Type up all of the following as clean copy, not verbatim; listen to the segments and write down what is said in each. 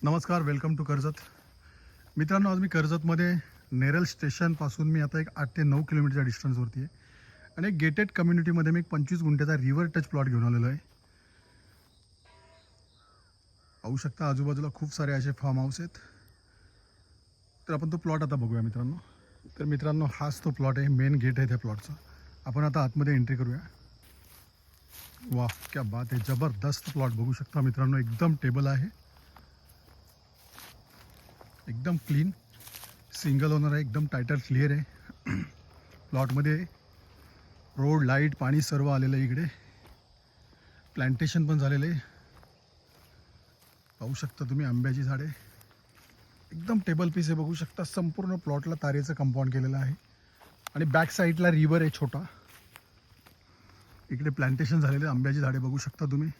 नमस्कार, welcome to Karjat. मित्रांनो, आज मी कर्जतमध्ये नेरळ स्टेशनपासून मी आता एक 8 ते 9 किलोमीटरच्या डिस्टन्सवरती आहे आणि एक गेटेड कम्युनिटीमध्ये मी एक 25 गुंठ्याचा रिव्हर टच प्लॉट घेऊन आलेलो आहे. पाहू शकता आजूबाजूला खूप सारे असे फार्म हाऊस आहेत. तर आपण तो प्लॉट आता बघूया मित्रांनो. तर मित्रांनो, हाच तो प्लॉट आहे, मेन गेट आहे त्या प्लॉटचा. आपण आता आतमध्ये एंट्री करूया. वाह, क्या बात आहे, जबरदस्त प्लॉट बघू शकता मित्रांनो. एकदम टेबल आहे, एकदम क्लीन, सिंगल ओनर आहे, एकदम टायटल क्लिअर आहे. प्लॉटमध्ये रोड, लाईट, पाणी सर्व आलेलं आहे. इकडे प्लांटेशन पण झालेलं आहे. पाहू शकता तुम्ही आंब्याची झाडे, एकदम टेबल पीस आहे. बघू शकता संपूर्ण प्लॉटला तारेचं कंपाऊंड केलेलं आहे आणि बॅक साईडला रिव्हर आहे छोटा. इकडे प्लांटेशन झालेले आंब्याची झाडे बघू शकता तुम्ही.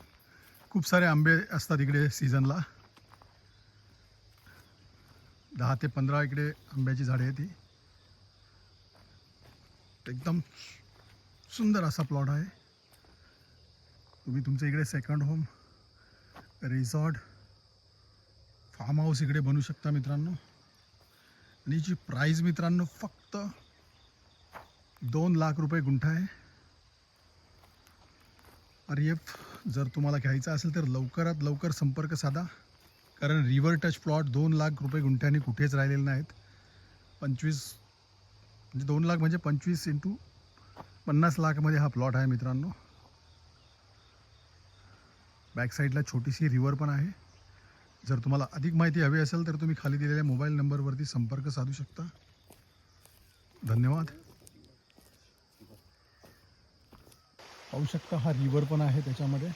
खूप सारे आंबे असतात इकडे सीझनला. 10 ते 15 इकडे आंब्याची झाडे आहेत. ती एकदम सुंदर असा प्लॉट आहे. तुम्ही तुमच्या इकडे second home, resort, farm house इकडे बनवू शकता मित्रांनो. आणि जी प्राईस मित्रांनो फक्त 2 लाख रुपये गुंठा आहे. RF जर तुम्हाला घ्यायचं असेल तर लवकरात लवकर संपर्क साधा, कारण रिव्हर टच प्लॉट 2 लाख रुपये गुंठ्याने कुठेच राहिलेले नाहीत. 25 म्हणजे 2 लाख म्हणजे 25 × 50 लाखमध्ये हा प्लॉट आहे मित्रांनो. बॅक साईडला छोटीशी रिव्हर पण आहे. जर तुम्हाला अधिक माहिती हवी असेल तर तुम्ही खाली दिलेल्या मोबाईल नंबरवरती संपर्क साधू शकता. धन्यवाद. पाहू शकता हा रिव्हर पण आहे त्याच्यामध्ये.